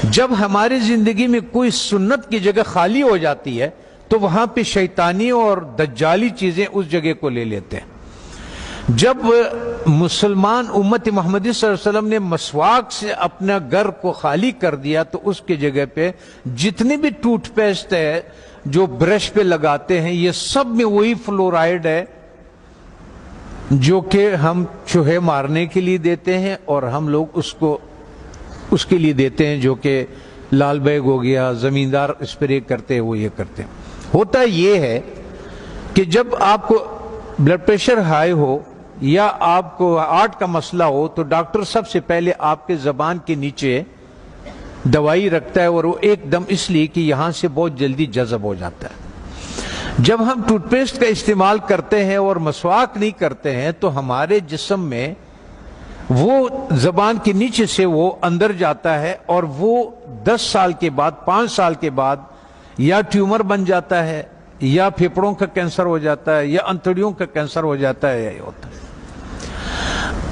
جب ہماری زندگی میں کوئی سنت کی جگہ خالی ہو جاتی ہے تو وہاں پہ شیطانی اور دجالی چیزیں اس جگہ کو لے لیتے ہیں۔ جب مسلمان امت محمدی صلی اللہ علیہ وسلم نے مسواک سے اپنا گھر کو خالی کر دیا تو اس کی جگہ پہ جتنے بھی ٹوتھ پیسٹ ہے جو برش پہ لگاتے ہیں یہ سب میں وہی فلورائڈ ہے جو کہ ہم چوہے مارنے کے لیے دیتے ہیں، اور ہم لوگ اس کے لیے دیتے ہیں جو کہ لال بیگ ہو گیا، زمیندار اسپرے کرتے ہیں وہ یہ کرتے ہیں۔ ہوتا یہ ہے کہ جب آپ کو بلڈ پریشر ہائی ہو یا آپ کو ہارٹ کا مسئلہ ہو تو ڈاکٹر سب سے پہلے آپ کے زبان کے نیچے دوائی رکھتا ہے، اور وہ ایک دم اس لیے کہ یہاں سے بہت جلدی جذب ہو جاتا ہے۔ جب ہم ٹوتھ پیسٹ کا استعمال کرتے ہیں اور مسواک نہیں کرتے ہیں تو ہمارے جسم میں وہ زبان کے نیچے سے وہ اندر جاتا ہے، اور وہ 10 سال کے بعد 5 سال کے بعد یا ٹیومر بن جاتا ہے یا پھیپھڑوں کا کینسر ہو جاتا ہے یا انتڑیوں کا کینسر ہو جاتا ہے، یہ ہوتا ہے۔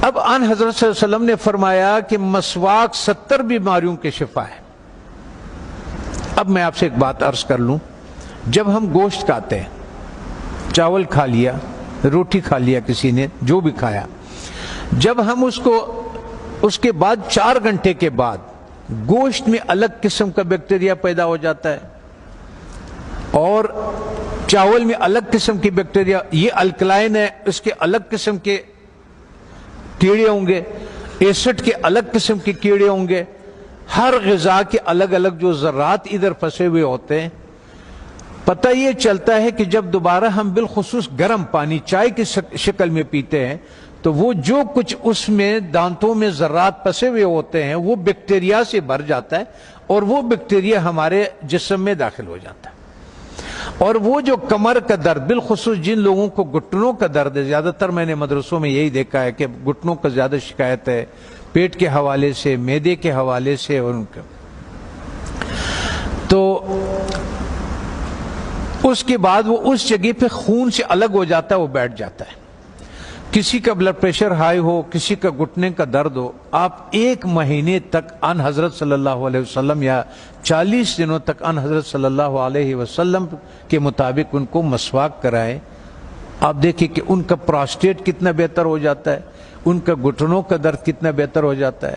اب آن حضرت صلی اللہ علیہ وسلم نے فرمایا کہ مسواک 70 بیماریوں کے شفا ہے۔ اب میں آپ سے ایک بات عرض کر لوں، جب ہم گوشت کھاتے ہیں، چاول کھا لیا، روٹی کھا لیا، کسی نے جو بھی کھایا، جب ہم اس کے بعد 4 گھنٹے کے بعد گوشت میں الگ قسم کا بیکٹیریا پیدا ہو جاتا ہے اور چاول میں الگ قسم کی بیکٹیریا، یہ الکلائن ہے، اس کے الگ قسم کے کیڑے ہوں گے، ایسڈ کے الگ قسم کے کیڑے ہوں گے، ہر غذا کے الگ الگ جو ذرات ادھر پھنسے ہوئے ہوتے ہیں۔ پتہ یہ چلتا ہے کہ جب دوبارہ ہم بالخصوص گرم پانی چائے کی شکل میں پیتے ہیں تو وہ جو کچھ اس میں دانتوں میں ذرات پھنسے ہوئے ہوتے ہیں وہ بیکٹیریا سے بھر جاتا ہے، اور وہ بیکٹیریا ہمارے جسم میں داخل ہو جاتا ہے۔ اور وہ جو کمر کا درد، بالخصوص جن لوگوں کو گھٹنوں کا درد ہے، زیادہ تر میں نے مدرسوں میں یہی دیکھا ہے کہ گھٹنوں کا زیادہ شکایت ہے، پیٹ کے حوالے سے، معدے کے حوالے سے، اور ان کا تو اس کے بعد وہ اس جگہ پہ خون سے الگ ہو جاتا ہے، وہ بیٹھ جاتا ہے۔ کسی کا بلڈ پریشر ہائی ہو، کسی کا گھٹنے کا درد ہو، آپ 1 مہینے تک ان حضرت صلی اللہ علیہ وسلم یا 40 دنوں تک ان حضرت صلی اللہ علیہ وسلم کے مطابق ان کو مسواک کرائیں۔ آپ دیکھیں کہ ان کا پراسٹیٹ کتنا بہتر ہو جاتا ہے، ان کا گھٹنوں کا درد کتنا بہتر ہو جاتا ہے،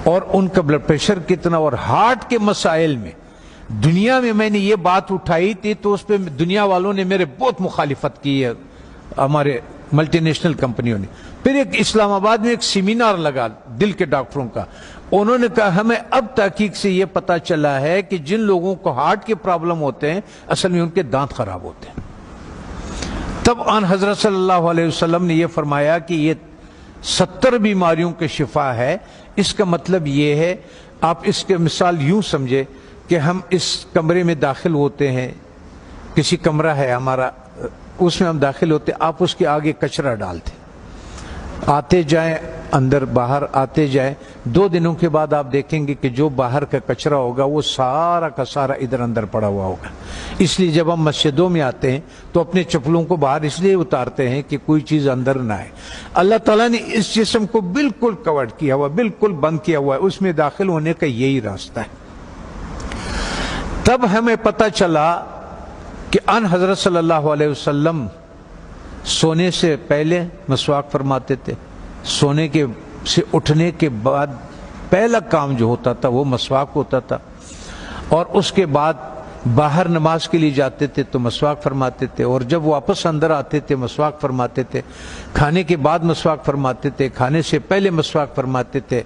اور ان کا بلڈ پریشر کتنا، اور ہارٹ کے مسائل میں دنیا میں نے یہ بات اٹھائی تھی تو اس پہ دنیا والوں نے میرے بہت مخالفت کی ہے، ہمارے ملٹی نیشنل کمپنیوں نے۔ پھر ایک اسلام آباد میں ایک سیمینار لگا دل کے ڈاکٹروں کا، انہوں نے کہا ہمیں اب تحقیق سے یہ پتا چلا ہے کہ جن لوگوں کو ہارٹ کے پرابلم ہوتے ہیں اصل میں ان کے دانت خراب ہوتے ہیں۔ تب آن حضرت صلی اللہ علیہ وسلم نے یہ فرمایا کہ یہ 70 بیماریوں کے شفا ہے۔ اس کا مطلب یہ ہے، آپ اس کے مثال یوں سمجھے کہ ہم اس کمرے میں داخل ہوتے ہیں، کسی کمرہ ہے ہمارا، اس میں ہم داخل ہوتے، آپ اس کے آگے کچرا ڈالتے، آتے جائیں اندر باہر آتے جائیں، 2 دنوں کے بعد آپ دیکھیں گے کہ جو باہر کا کچرا ہوگا وہ سارا کا سارا ادھر اندر پڑا ہوا ہوگا۔ اس لیے جب ہم مسجدوں میں آتے ہیں تو اپنے چپلوں کو باہر اس لیے اتارتے ہیں کہ کوئی چیز اندر نہ آئے۔ اللہ تعالیٰ نے اس جسم کو بالکل کور کیا ہوا، بالکل بند کیا ہوا ہے، اس میں داخل ہونے کا یہی راستہ ہے۔ تب ہمیں پتہ چلا کہ ان حضرت صلی اللہ علیہ وسلم سونے سے پہلے مسواک فرماتے تھے، سونے کے سے اٹھنے کے بعد پہلا کام جو ہوتا تھا وہ مسواک ہوتا تھا، اور اس کے بعد باہر نماز کے لیے جاتے تھے تو مسواک فرماتے تھے، اور جب واپس اندر آتے تھے مسواک فرماتے تھے، کھانے کے بعد مسواک فرماتے تھے، کھانے سے پہلے مسواک فرماتے تھے،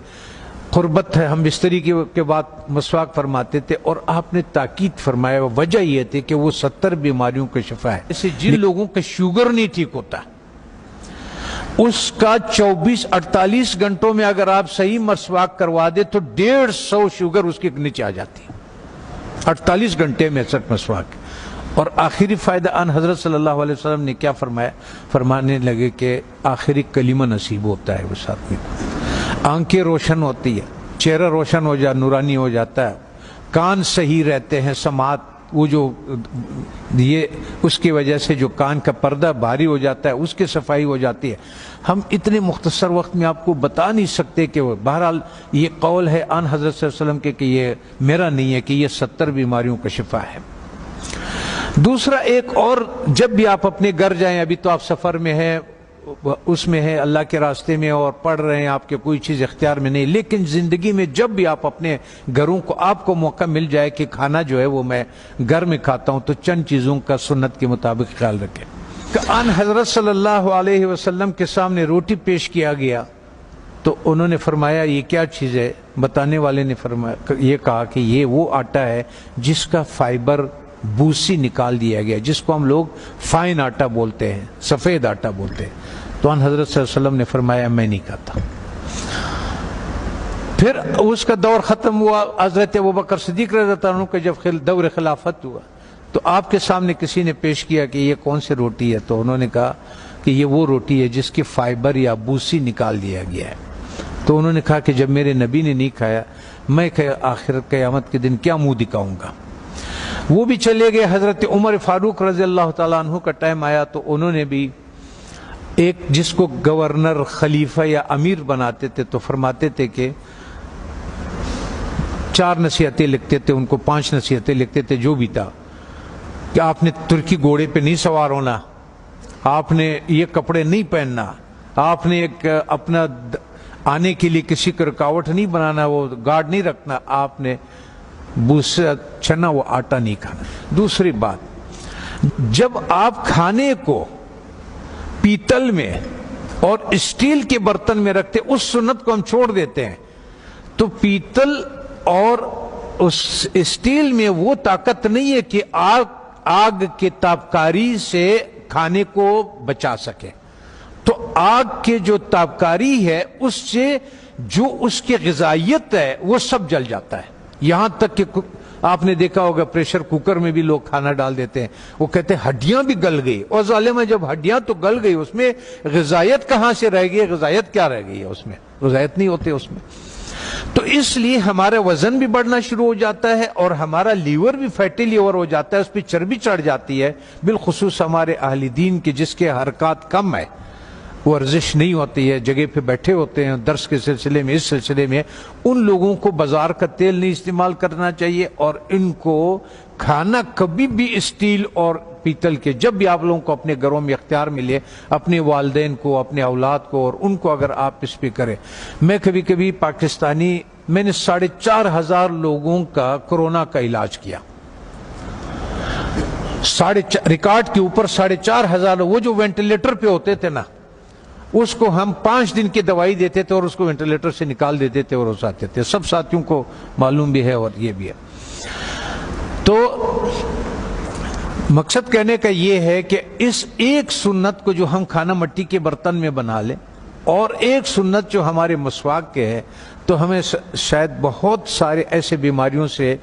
قربت ہے ہم بستری کے بعد مسواک فرماتے تھے۔ اور آپ نے تاکید فرمایا، وجہ یہ تھی کہ وہ 70 بیماریوں کا شفا ہے۔ جیسے جن لوگوں کا شوگر نہیں ٹھیک ہوتا اس کا 24-48 گھنٹوں میں اگر آپ صحیح مسواک کروا دے تو 150 شوگر اس کے نیچے آ جاتی ہے، 48 گھنٹے میں 60 مسواک۔ اور آخری فائدہ ان حضرت صلی اللہ علیہ وسلم نے کیا فرمایا؟ فرمانے لگے کہ آخری کلمہ نصیب ہوتا ہے اس آدمی کو، آنکھیں روشن ہوتی ہے، چہرہ روشن ہو جاتا، نورانی ہو جاتا ہے، کان صحیح رہتے ہیں، سماعت وہ جو یہ اس کی وجہ سے جو کان کا پردہ بھاری ہو جاتا ہے اس کی صفائی ہو جاتی ہے. ہم اتنے مختصر وقت میں آپ کو بتا نہیں سکتے کہ وہ بہرحال یہ قول ہے آن حضرت صلی اللہ علیہ وسلم کے کہ یہ میرا نہیں ہے کہ یہ 70 بیماریوں کا شفا ہے. دوسرا ایک اور، جب بھی آپ اپنے گھر جائیں، ابھی تو آپ سفر میں ہیں، اس میں ہے اللہ کے راستے میں اور پڑھ رہے ہیں، آپ کے کوئی چیز اختیار میں نہیں، لیکن زندگی میں جب بھی آپ اپنے گھروں کو آپ کو موقع مل جائے کہ کھانا جو ہے وہ میں گھر میں کھاتا ہوں، تو چند چیزوں کا سنت کے مطابق خیال رکھیں. کہ ان حضرت صلی اللہ علیہ وسلم کے سامنے روٹی پیش کیا گیا تو انہوں نے فرمایا یہ کیا چیز ہے؟ بتانے والے نے فرمایا، یہ کہا کہ یہ وہ آٹا ہے جس کا فائبر بوسی نکال دیا گیا، جس کو ہم لوگ فائن آٹا بولتے ہیں، سفید آٹا بولتے ہیں. تو ان حضرت صلی اللہ علیہ وسلم نے فرمایا میں نہیں کھاتا. پھر اس کا دور ختم ہوا. حضرت ابوبکر صدیق رضی اللہ عنہ کا جب دور خلافت ہوا تو آپ کے سامنے کسی نے پیش کیا کہ یہ کون سی روٹی ہے؟ تو انہوں نے کہا کہ یہ وہ روٹی ہے جس کی فائبر یا بوسی نکال دیا گیا ہے. تو انہوں نے کہا کہ جب میرے نبی نے نہیں کھایا، میں آخر قیامت کے دن کیا منہ دکھاؤں گا؟ وہ بھی چلے گئے. حضرت عمر فاروق رضی اللہ تعالیٰ عنہ کا ٹائم آیا تو انہوں نے بھی ایک جس کو گورنر، خلیفہ یا امیر بناتے تھے تو فرماتے تھے کہ 4 نصیحتیں لکھتے تھے، ان کو 5 نصیحتیں لکھتے تھے جو بھی تھا، کہ آپ نے ترکی گھوڑے پہ نہیں سوار ہونا، آپ نے یہ کپڑے نہیں پہننا، آپ نے ایک اپنا آنے کے لیے کسی کو رکاوٹ نہیں بنانا، وہ گارڈ نہیں رکھنا، آپ نے بوسا چنا وہ آٹا نہیں کھانا. دوسری بات، جب آپ کھانے کو پیتل میں اور اسٹیل کے برتن میں رکھتے، اس سنت کو ہم چھوڑ دیتے ہیں. تو پیتل اور اس اسٹیل میں وہ طاقت نہیں ہے کہ آگ کے تابکاری سے کھانے کو بچا سکے. تو آگ کے جو تابکاری ہے اس سے جو اس کی غذائیت ہے وہ سب جل جاتا ہے. یہاں تک کہ آپ نے دیکھا ہوگا پریشر کوکر میں بھی لوگ کھانا ڈال دیتے ہیں، وہ کہتے ہیں ہڈیاں بھی گل گئی. اور ظالم ہے، جب ہڈیاں تو گل گئی اس میں غذائیت کہاں سے رہ گئی؟ غذائیت کیا رہ گئی ہے اس میں؟ غذائیت نہیں ہوتے اس میں. تو اس لیے ہمارا وزن بھی بڑھنا شروع ہو جاتا ہے اور ہمارا لیور بھی فیٹی لیور ہو جاتا ہے، اس پہ چربی چڑھ جاتی ہے. بالخصوص ہمارے اہل دین کے جس کے حرکات کم ہے، ورزش نہیں ہوتی ہے، جگہ پہ بیٹھے ہوتے ہیں درس کے سلسلے میں، اس سلسلے میں، ان لوگوں کو بازار کا تیل نہیں استعمال کرنا چاہیے. اور ان کو کھانا کبھی بھی اسٹیل اور پیتل کے، جب بھی آپ لوگوں کو اپنے گھروں میں اختیار ملے، اپنے والدین کو، اپنے اولاد کو اور ان کو اگر آپ اس پہ کریں. میں کبھی کبھی پاکستانی، میں نے 4,500 لوگوں کا کورونا کا علاج کیا، ریکارڈ کے اوپر 4,500. وہ جو وینٹیلیٹر پہ ہوتے تھے نا، اس کو ہم 5 دن کی دوائی دیتے تھے اور اس کو وینٹیلیٹر سے نکال دیتے تھے اور اس آتے تھے. سب ساتھیوں کو معلوم بھی ہے اور یہ بھی ہے. تو مقصد کہنے کا یہ ہے کہ اس ایک سنت کو جو ہم کھانا مٹی کے برتن میں بنا لیں، اور ایک سنت جو ہمارے مسواک کے ہے، تو ہمیں شاید بہت سارے ایسے بیماریوں سے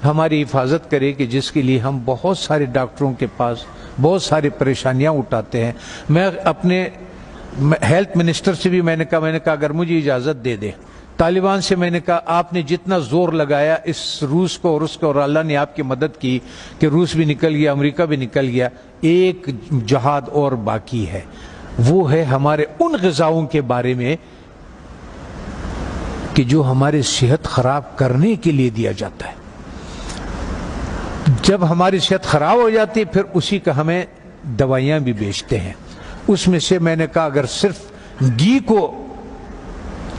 ہماری حفاظت کرے کہ جس کے لیے ہم بہت سارے ڈاکٹروں کے پاس بہت ساری پریشانیاں اٹھاتے ہیں. میں اپنے ہیلتھ منسٹر سے بھی میں نے کہا اگر مجھے اجازت دے دے، طالبان سے میں نے کہا آپ نے جتنا زور لگایا اس روس کو اور اس کو، اور اللہ نے آپ کی مدد کی کہ روس بھی نکل گیا، امریکہ بھی نکل گیا، ایک جہاد اور باقی ہے. وہ ہے ہمارے ان غذاؤں کے بارے میں کہ جو ہماری صحت خراب کرنے کے لیے دیا جاتا ہے. جب ہماری صحت خراب ہو جاتی ہے پھر اسی کا ہمیں دوائیاں بھی بیچتے ہیں. اس میں سے میں نے کہا اگر صرف گھی کو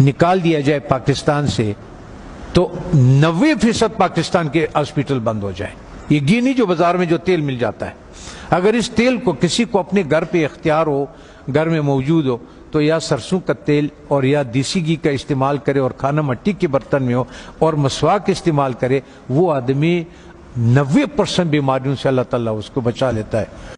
نکال دیا جائے پاکستان سے تو 90% پاکستان کے ہاسپٹل بند ہو جائیں. یہ گھی نہیں جو بازار میں جو تیل مل جاتا ہے. اگر اس تیل کو کسی کو اپنے گھر پہ اختیار ہو، گھر میں موجود ہو، تو یا سرسوں کا تیل اور یا دیسی گھی کا استعمال کرے اور کھانا مٹی کے برتن میں ہو اور مسواک استعمال کرے. وہ آدمی 90% بیماریوں سے اللہ تعالیٰ اس کو بچا لیتا ہے.